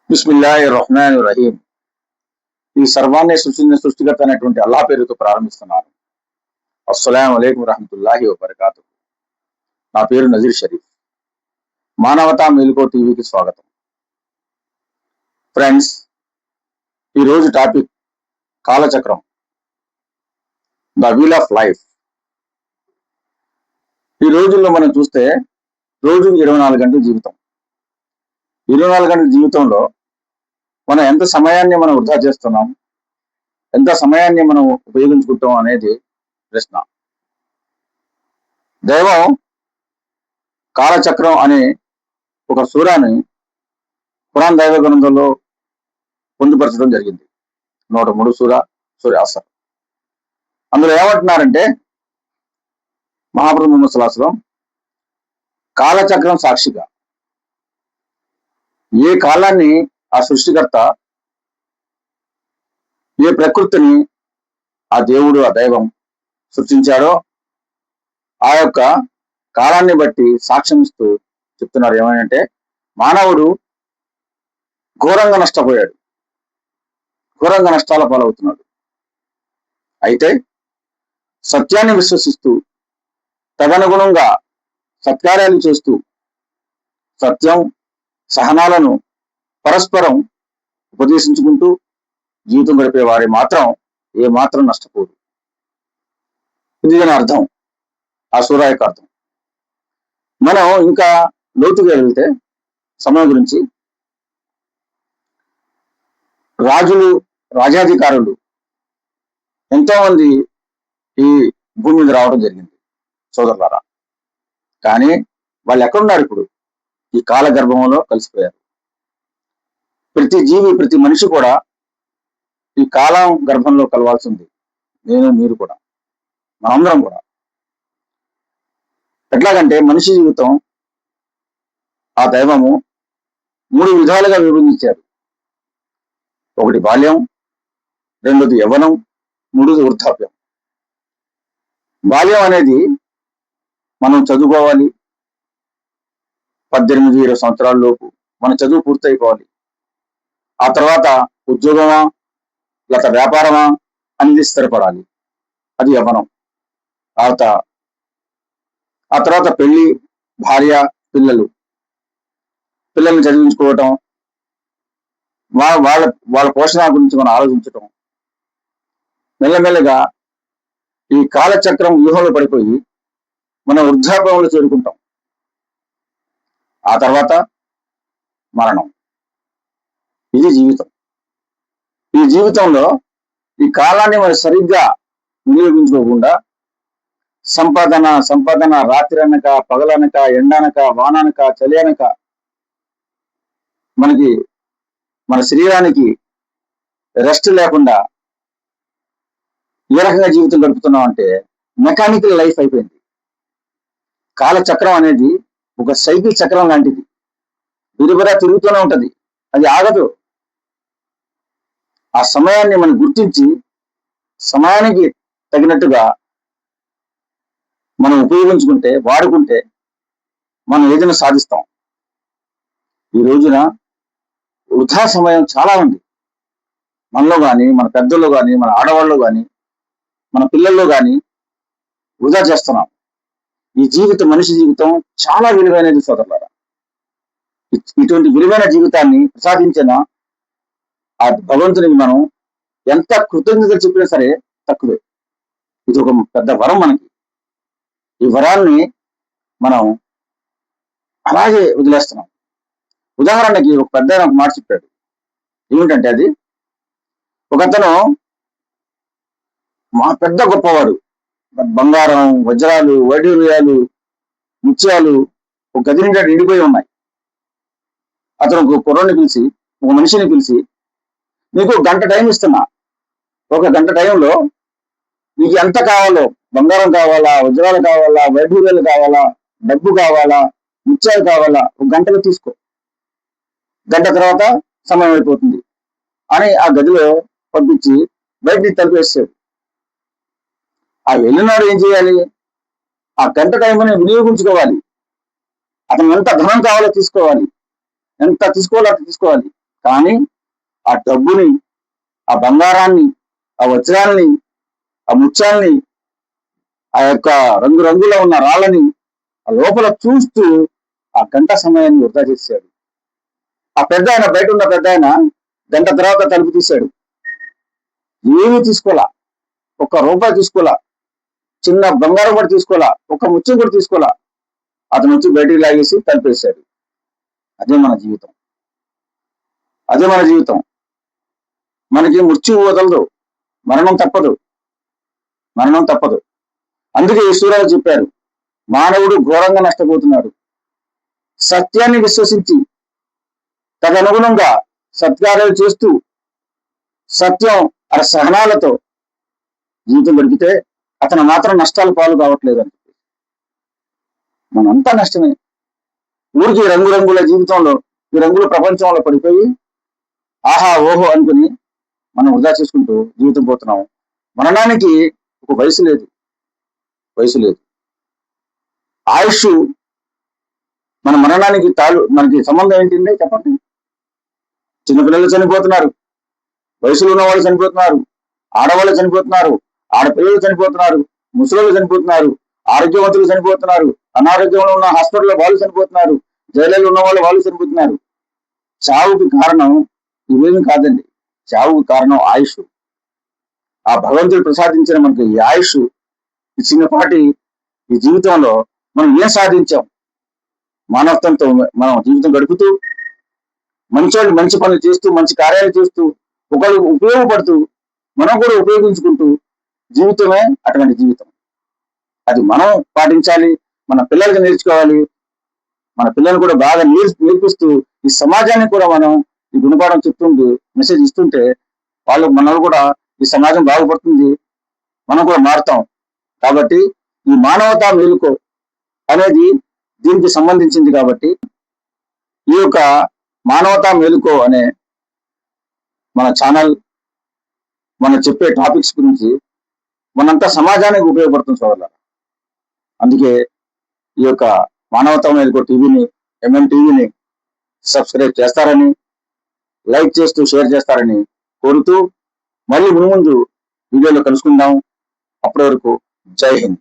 బిస్మిల్లాహిర్ రహ్మానిర్ రహీం. ఈ సర్వాన్ని సృష్టికర్త అయినటువంటి అల్లాహ్ పేరుతో ప్రారంభిస్తున్నాను. అస్సలాము అలైకుం వరహ్మతుల్లాహి వబరకాతుహు. నా పేరు నజీర్ షరీఫ్. మానవతా మేలుకో టీవీకి స్వాగతం. ఫ్రెండ్స్, ఈరోజు టాపిక్ కాలచక్రం, ద వీల్ ఆఫ్ లైఫ్. ఈ రోజుల్లో మనం చూస్తే రోజుకు 24 గంటల జీవితం. 24 గంటల జీవితంలో మనం ఎంత సమయాన్ని మనం వృధా చేస్తున్నాం, ఎంత సమయాన్ని మనం ఉపయోగించుకుంటాం అనేది ప్రశ్న. దైవం కాలచక్రం అనే ఒక సూరాని ఖురాన్ దైవ గ్రంథంలో పొందుపరచడం జరిగింది. 103 సూర అసర్. అందులో ఏమంటున్నారంటే, మహాప్రభు ముహమ్మద్ సల్లల్లాహు అలైహి వసల్లం కాలచక్రం సాక్షిగా ఏ కాలాన్ని ఆ సృష్టికర్త, ఏ ప్రకృతిని ఆ దేవుడు, ఆ దైవం సృష్టించాడో ఆ యొక్క కాలాన్ని బట్టి సాక్ష్యం ఇస్తూ చెప్తున్నారు. ఏమంటే, మానవుడు ఘోరంగా నష్టపోయాడు, ఘోరంగా నష్టాల పాలవుతున్నాడు. అయితే సత్యాన్ని విశ్వసిస్తూ తదనుగుణంగా సత్కార్యాలు చేస్తూ సత్యం, సహనాలను పరస్పరం ఉపదేశించుకుంటూ జీవితం గడిపే వారి మాత్రం ఏ మాత్రం నష్టపోదు. ఇది దాని అర్థం, ఆ సూరా యొక్క అర్థం. మనం ఇంకా లోతుగా వెళ్తే సమయం గురించి, రాజులు, రాజాధికారులు ఎంతో మంది ఈ భూమి మీద రావడం జరిగింది సోదరులారా. కానీ వాళ్ళు ఎక్కడున్నారు ఇప్పుడు? ఈ కాల గర్భంలో కలిసిపోయారు. ప్రతి జీవి, ప్రతి మనిషి కూడా ఈ కాలం గర్భంలో కలవాల్సింది. నేను, మీరు కూడా, మనందరం కూడా. ఎట్లాగంటే మనిషి జీవితం ఆ దైవము 3 విధాలుగా విభజించారు. ఒకటి బాల్యం, రెండోది యవ్వనం, మూడోది వృద్ధాప్యం. బాల్యం అనేది మనం చదువుకోవాలి. 18-20 సంవత్సరాల లోపు మన చదువు పూర్తయిపోవాలి. ఆ తర్వాత ఉద్యోగమా లేక వ్యాపారమా అనేది స్థిరపడాలి. అది యవ్వనం. ఆ తర్వాత పెళ్లి, భార్య, పిల్లల్ని చదివించుకోవటం, వాళ్ళ పోషణ గురించి మనం ఆలోచించటం. మెల్లమెల్లగా ఈ కాలచక్రం వ్యూహంలో పడిపోయి మనం వృద్ధాప్యంలో చేరుకుంటాం. ఆ తర్వాత మరణం. ఇది జీవితం. ఈ జీవితంలో ఈ కాలాన్ని మనం సరిగ్గా వినియోగించుకోకుండా సంపాదన రాత్రి అనక, పగలనక, ఎండనక, వాననక, చలి అనక, మన శరీరానికి రెస్ట్ లేకుండా ఏ రకంగా జీవితం గడుపుతున్నాం అంటే మెకానికల్ లైఫ్ అయిపోయింది. కాలచక్రం అనేది ఒక సైకిల్ చక్రం లాంటిది. బిరుబిరా తిరుగుతూనే ఉంటది, అది ఆగదు. ఆ సమయాన్ని మనం గుర్తించి సమయానికి తగినట్టుగా మనం ఉపయోగించుకుంటే, వాడుకుంటే మనం ఏదైనా సాధిస్తాం. ఈ రోజున వృధా సమయం చాలా ఉంది. మనలో కానీ, మన పెద్దల్లో కానీ, మన ఆడవాళ్ళలో కానీ, మన పిల్లల్లో కానీ వృధా చేస్తున్నాం. ఈ జీవితం, మనిషి జీవితం చాలా విలువైనది సోదరులారా. ఇటువంటి విలువైన జీవితాన్ని ప్రసాదించిన ఆ భగవంతునికి మనం ఎంత కృతజ్ఞత చెప్పినా సరే తక్కువే. ఇది ఒక పెద్ద వరం మనకి. ఈ వరాన్ని మనం అలాగే వదిలేస్తున్నాం. ఉదాహరణకి ఒక పెద్ద ఒక మాట చెప్పాడు. ఏమిటంటే, అది ఒకతను మా పెద్ద గొప్పవాడు, బంగారం, వజ్రాలు, వైఢూర్యాలు, ముత్యాలు ఒక గది నిండా నిండిపోయి ఉన్నాయి. అతను ఒక కుర్రాన్ని పిలిచి, ఒక మనిషిని పిలిచి, నీకు 1 గంట టైం ఇస్తున్నా. 1 గంట టైంలో నీకు ఎంత కావాలో, బంగారం కావాలా, వజ్రాలు కావాలా, వైఢూర్యాలు కావాలా, డబ్బు కావాలా, ముత్యాలు కావాలా, 1 గంటలో తీసుకో. 1 గంట తర్వాత సమయం అయిపోతుంది అని ఆ గదిలో పంపించి బయటికి తలుపేస్తాడు. ఆ వెళ్ళినాడు ఏం చేయాలి? ఆ గంట టైంని వినియోగించుకోవాలి. అతను ఎంత ధనం కావాలో తీసుకోవాలి, ఎంత తీసుకోవాలో అంత తీసుకోవాలి. కానీ ఆ డబ్బుని, ఆ బంగారాన్ని, ఆ వజ్రాల్ని, ఆ ముత్యాల్ని, ఆ యొక్క రంగురంగులో ఉన్న రాళ్ళని ఆ లోపల చూస్తూ ఆ గంట సమయాన్ని వృధా చేశాడు. ఆ పెద్ద ఆయన, బయట ఉన్న పెద్ద ఆయన గంట తర్వాత తలుపు తీశాడు. ఏమీ తీసుకోలా, ₹1 తీసుకోలా, చిన్న బంగారం కూడా తీసుకోలా, ఒక ముత్యం కూడా తీసుకోలా. అతను వచ్చి బయటికి లాగేసి తలిపేశాడు. అదే మన జీవితం, అదే మన జీవితం. మనకి మృత్యువు వదలదు, మరణం తప్పదు, మరణం తప్పదు. అందుకే ఈశ్వరాలు చెప్పారు, మానవుడు ఘోరంగా నష్టపోతున్నాడు. సత్యాన్ని విశ్వసించి తదనుగుణంగా సత్కార్యాలు చేస్తూ సత్యం ఆ సహనాలతో జీవితం గడిపితే అతను మాత్రం నష్టాలు పాలు కావట్లేదు అని. మనంతా నష్టమే. ఊరికి రంగురంగుల జీవితంలో, ఈ రంగుల ప్రపంచంలో పడిపోయి ఆహా ఓహో అనుకుని మనం వృధా చేసుకుంటూ జీవితం పోతున్నాం. మరణానికి ఒక వయసు లేదు, వయసు లేదు. ఆయుష్, మన మరణానికి మనకి సంబంధం ఏంటంటే చెప్పండి. చిన్నపిల్లలు చనిపోతున్నారు, వయసులో ఉన్న వాళ్ళు చనిపోతున్నారు, ఆడవాళ్ళు చనిపోతున్నారు, ఆడపిల్లలు చనిపోతున్నారు, ముసలోళ్ళు చనిపోతున్నారు, ఆరోగ్యవంతులు చనిపోతున్నారు, అనారోగ్యంలో ఉన్న హాస్పిటల్లో వాళ్ళు చనిపోతున్నారు, జైల్లో ఉన్న వాళ్ళు చనిపోతున్నారు. చావుకి కారణం ఇవేమి కాదండి. చావుకి కారణం ఆయుష్. ఆ భగవంతుడు ప్రసాదించిన మనకి ఈ ఆయుష్, ఈ చిన్నపాటి ఈ జీవితంలో మనం ఏం సాధించాం? మానవత్వంతో మనం జీవితం గడుపుతూ మంచి పనులు చేస్తూ, మంచి కార్యాలు చేస్తూ, ఒకరికి ఉపయోగపడుతూ, మనం కూడా ఉపయోగించుకుంటూ జీవితమే అటువంటి జీవితం. అది మనం పాటించాలి, మన పిల్లలకి నేర్చుకోవాలి. మన పిల్లల్ని కూడా బాగా నేర్పిస్తూ ఈ సమాజాన్ని కూడా మనం ఈ గుణపాఠం చెప్తుంటూ మెసేజ్ ఇస్తుంటే మనల్ని కూడా ఈ సమాజం బాగుపడుతుంది, మనం కూడా మారుతాం. కాబట్టి ఈ మానవతా మేలుకో అనేది దీనికి సంబంధించింది. కాబట్టి ఈ యొక్క మానవతా మేలుకో అనే మన ఛానల్, మనం చెప్పే టాపిక్స్ గురించి మనంతా సమాజానికి ఉపయోగపడుతుంది సోదరులారా. అందుకే ఈ యొక్క మానవతా మేలుకో టీవీని, ఎంఎం టీవీని సబ్స్క్రైబ్ చేస్తారని, లైక్ చేస్తూ షేర్ చేస్తారని కోరుతూ, మళ్ళీ ముందు వీడియోలో కలుసుకుందాం. అప్పటి వరకు జై హింద్.